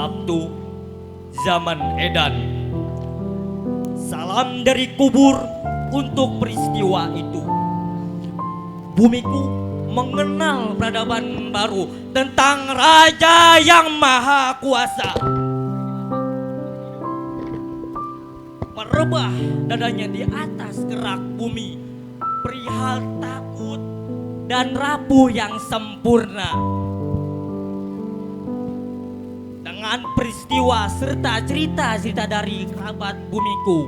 waktu zaman edan. Salam dari kubur untuk peristiwa itu. Bumiku mengenal peradaban baru tentang Raja yang Maha Kuasa. Merebah dadanya di atas kerak bumi, perihal takut dan rapuh yang sempurna. Dengan peristiwa serta cerita-cerita dari kerabat bumiku,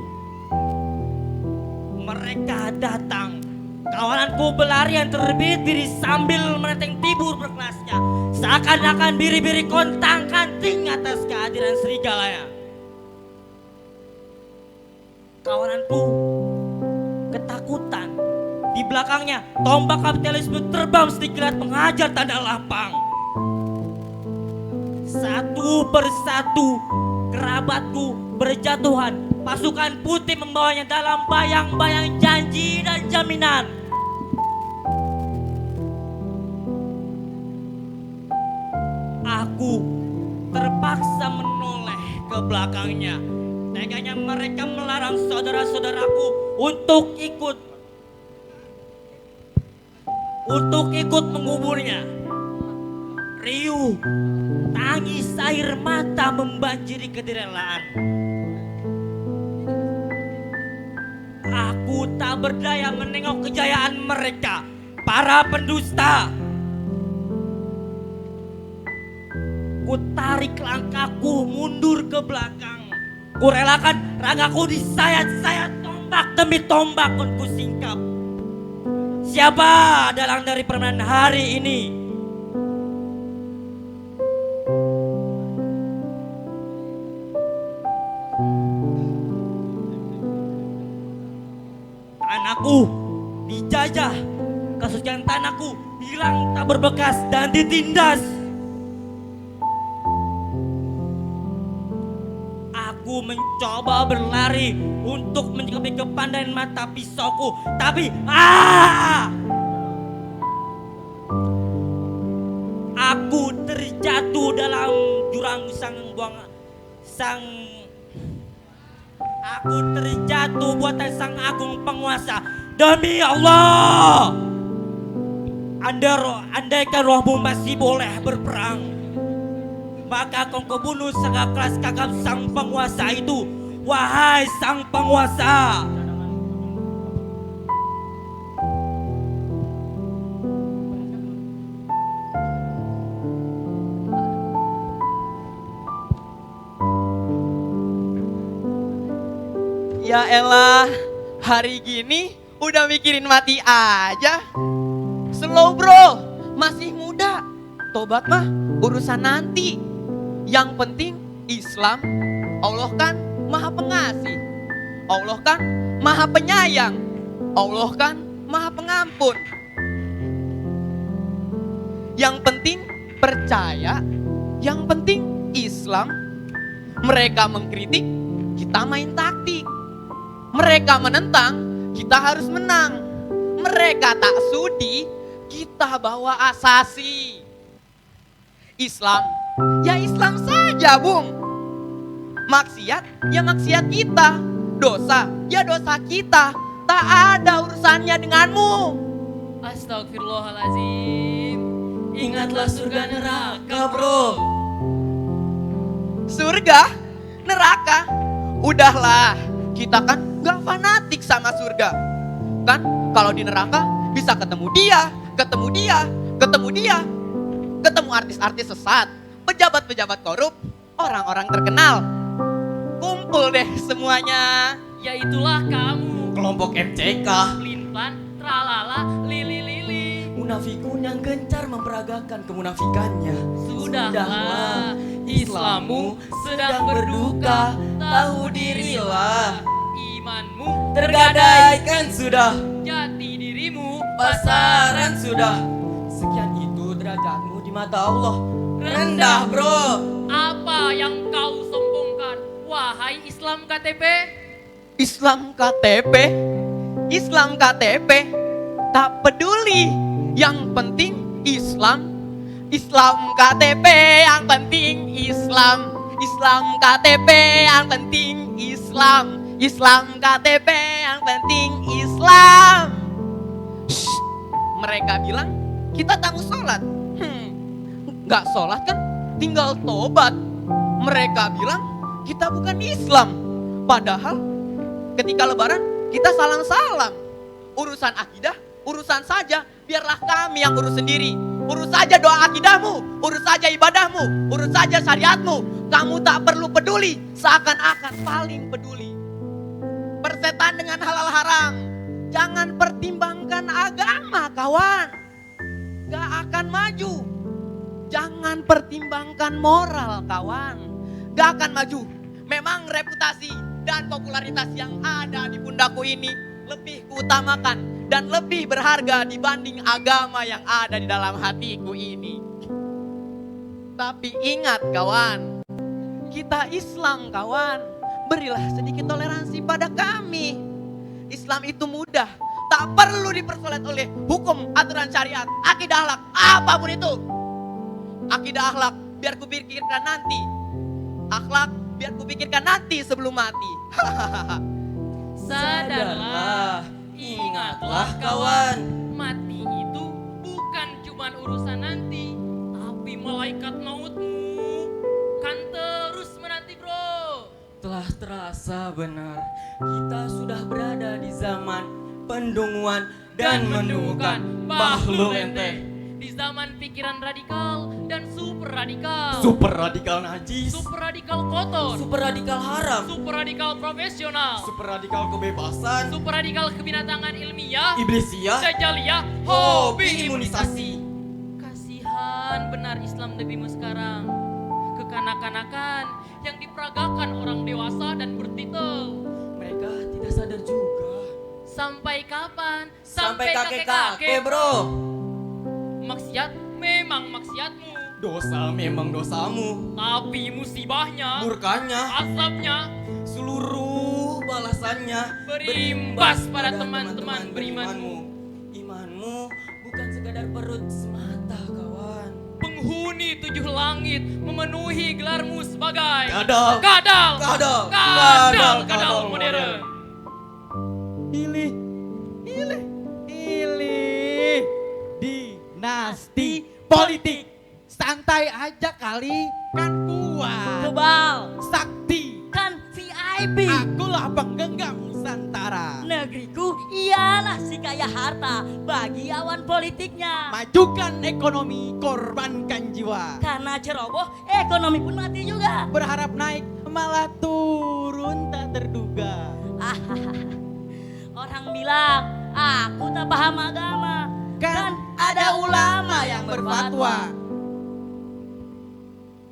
mereka datang. Kawananku berlarian terbit-biri sambil menenteng tibur berkelasnya, seakan-akan biri-biri kontang kanting atas kehadiran serigalanya. Kawananku ketakutan. Di belakangnya tombak kapitalisme terbang sekilat menghajar tanda lapang. Satu persatu kerabatku berjatuhan. Pasukan putih membawanya dalam bayang-bayang janji dan jaminan. Aku terpaksa menoleh ke belakangnya. Teganya mereka melarang saudara-saudaraku untuk ikut menguburnya. Riuh, tangis air mata membanjiri kerelaan. Aku tak berdaya menengok kejayaan mereka, para pendusta. Ku tarik langkahku mundur ke belakang. Ku relakan ragaku disayat-sayat tombak demi tombak pun ku singkap. Siapa dalang dari permainan hari ini? Tanahku dijajah, kesucian tanahku hilang tak berbekas dan ditindas. Aku mencoba berlari untuk menyikapi kepandaian mata pisauku, tapi aku terjatuh dalam jurang Aku terjatuh buatan sang agung penguasa. Demi Allah, andaikan rohmu masih boleh berperang, maka kau bunuh segala kelas kakap sang penguasa itu. Wahai sang penguasa, ya elah, hari gini udah mikirin mati aja. Slow bro, masih muda. Tobat mah urusan nanti. Yang penting Islam, Allah kan maha pengasih. Allah kan maha penyayang. Allah kan maha pengampun. Yang penting percaya. Yang penting Islam. Mereka mengkritik, kita main taktik. Mereka menentang, kita harus menang. Mereka tak sudi, kita bawa asasi. Islam, ya Islam saja bung. Maksiat, ya maksiat kita. Dosa, ya dosa kita. Tak ada urusannya denganmu. Astagfirullahaladzim. Ingatlah surga neraka bro. Surga, neraka, udahlah. Kita kan gak fanatik sama surga. Kan kalau di neraka bisa ketemu dia, ketemu artis-artis sesat, pejabat-pejabat korup, orang-orang terkenal. Kumpul deh semuanya. Ya itulah kamu. kelompok MCK, Pelin-pelan, tralala, lili-lili. munafikun yang gencar memperagakan kemunafikannya. Sudahlah, Islammu sedang berduka, tahu dirilah. Imanmu Tergadaikan sudah, jati dirimu pasaran sudah. Sekian itu derajatmu di mata Allah. Rendah bro. Apa yang kau sombongkan, wahai Islam KTP? Islam KTP, Islam KTP, tak peduli. Yang penting Islam, Islam KTP, yang penting Islam, Islam KTP yang penting Islam. Islam KTP yang penting Islam. Shh, mereka bilang kita tangguh sholat. Gak sholat kan tinggal tobat. Mereka bilang kita bukan Islam. Padahal ketika lebaran kita salam-salam. Urusan akidah, urusan saja. Biarlah kami yang urus sendiri. Urus saja doa akidahmu, urus saja ibadahmu, urus saja syariatmu. Kamu tak perlu peduli, seakan-akan paling peduli. Persetan dengan halal haram. Jangan pertimbangkan agama, kawan. Gak akan maju. Jangan pertimbangkan moral, kawan. Gak akan maju. Memang reputasi dan popularitas yang ada di pundakku ini lebih kuutamakan dan lebih berharga dibanding agama yang ada di dalam hatiku ini. Tapi ingat kawan, kita Islam kawan, berilah sedikit toleransi pada kami. Islam itu mudah, tak perlu dipersulit oleh hukum, aturan syariat, akidah akhlak, apapun itu. Akidah akhlak biar kupikirkan nanti. Akhlak biar kupikirkan nanti sebelum mati. Sadarlah, ingatlah kawan. mati itu bukan cuman urusan nanti, tapi malaikat mautmu kan terus menanti bro. Telah terasa benar, kita sudah berada di zaman pendunguan dan menemukan bahlul ente. Di zaman pikiran radikal dan super radikal. Super radikal najis, Super radikal kotor. super radikal haram, Super radikal profesional. super radikal kebebasan, Super radikal kebinatangan ilmiah. iblisia, Dajaliyah, hobi imunisasi. Kasihan benar Islam nebimu sekarang. Kekanak-kanakan yang diperagakan orang dewasa dan bertitel. Mereka tidak sadar juga. Sampai kapan? Sampai kakek-kakek bro. Maksiat memang maksiatmu, Dosa memang dosamu, tapi musibahnya, murkanya, azabnya seluruh balasannya berimbas pada teman-teman berimanmu. Imanmu bukan sekadar perut semata kawan. Penghuni 7 langit memenuhi gelarmu sebagai Kadal, kadal, kadal, kadal, kadal, kadal kadal modern. Pilih dinasti politik. Santai aja kali, kan kuat, Kebal, sakti. kan VIP. Akulah penggenggam Nusantara. Negeriku ialah si kaya harta bagi awan politiknya. Majukan ekonomi, korbankan jiwa. Karena ceroboh, ekonomi pun mati juga. Berharap naik, malah turun tak terduga. Orang bilang, aku tak paham agama. Kan ada ulama yang berfatwa.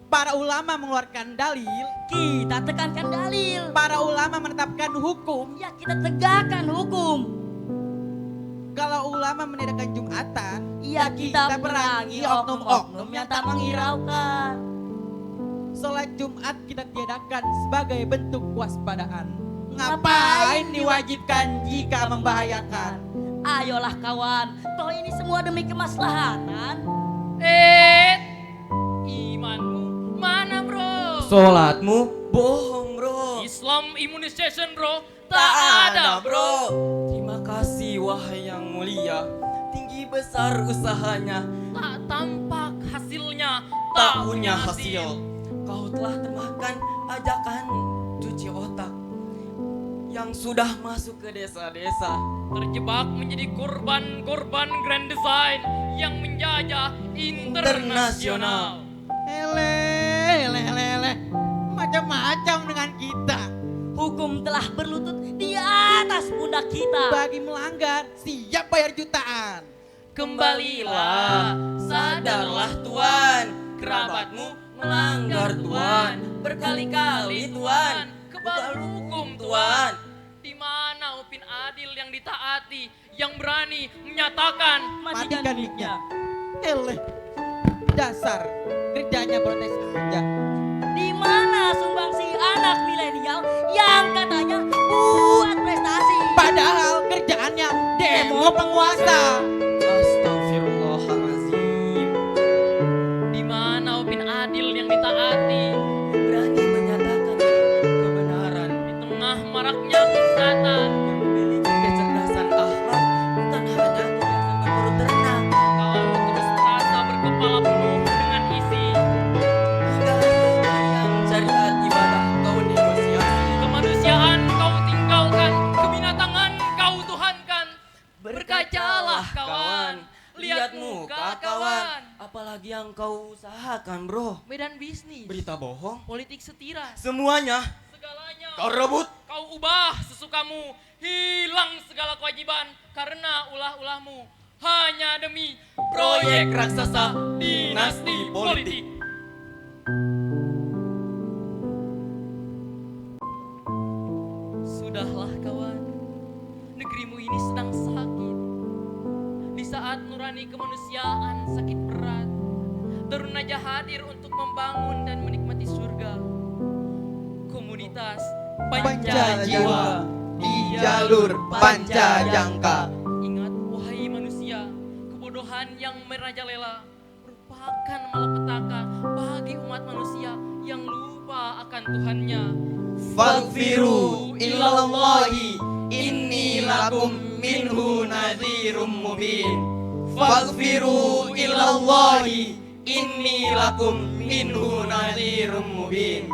Para ulama mengeluarkan dalil. Kita tekankan dalil. Para ulama menetapkan hukum. Ya kita tegakkan hukum. Kalau ulama meniadakan Jumatan, Ya kita perangi oknum-oknum yang tak menghiraukan. Sholat Jumat kita tiadakan sebagai bentuk kewaspadaan. Ngapain Ngapain diwajibkan jika membahayakan? Ayolah kawan, toh ini semua demi kemaslahatan. Imanmu mana bro? Sholatmu bohong bro. Islam immunization bro, Tak ada bro. Terima kasih wahai yang mulia. Tinggi besar usahanya, Tak tampak hasilnya, tak punya hasil. Kau telah termakan ajakan cuci otak yang sudah masuk ke desa-desa. Terjebak menjadi korban-korban grand design yang menjajah internasional. Macam-macam dengan kita. Hukum telah berlutut di atas pundak kita. Bagi melanggar, siap bayar jutaan. Kembalilah, sadarlah Tuan, kerabatmu melanggar Tuan, berkali-kali Tuan, kebal hukum Tuan. Di mana upin adil yang ditaati, yang berani menyatakan Matikan mic-nya. Dasar kerjanya protes aja. Di mana sumbangsi anak milenial yang katanya buat prestasi? Padahal kerjaannya demo penguasa. Astagfirullahaladzim. di mana upin adil yang ditaati, Berani maraknya kesesatan. Memiliki kecerdasan akhlak, bukan hanya kebiasaan berperut berenang. Kau terus merasa berkepala penuh dengan isi. Hingga yang syariat ibadah kau negosiasi. Kemanusiaan kau tinggalkan, kebinatangan kau tuhankan. Berkacalah kawan, lihat muka kawan. Apalagi yang kau usahakan bro. Medan bisnis, Berita bohong. politik setira, Semuanya segalanya kau rebut. kau ubah sesukamu. Hilang segala kewajiban karena ulah-ulahmu. Hanya demi proyek raksasa dinasti politik. Sudahlah kawan, negerimu ini sedang sakit. Di saat nurani kemanusiaan sakit berat, Tarunaja hadir untuk membangun dan menikmati surga. Komunitas Panca Jiwa di jalur Pancajangka. Ingat wahai manusia, kebodohan yang merajalela merupakan malapetaka bagi umat manusia yang lupa akan Tuhannya. Faghfiru ilallahi inni lakum minhu nadhirum mubin. Faghfiru ilallahi inni lakum minhu nadhirum mubin.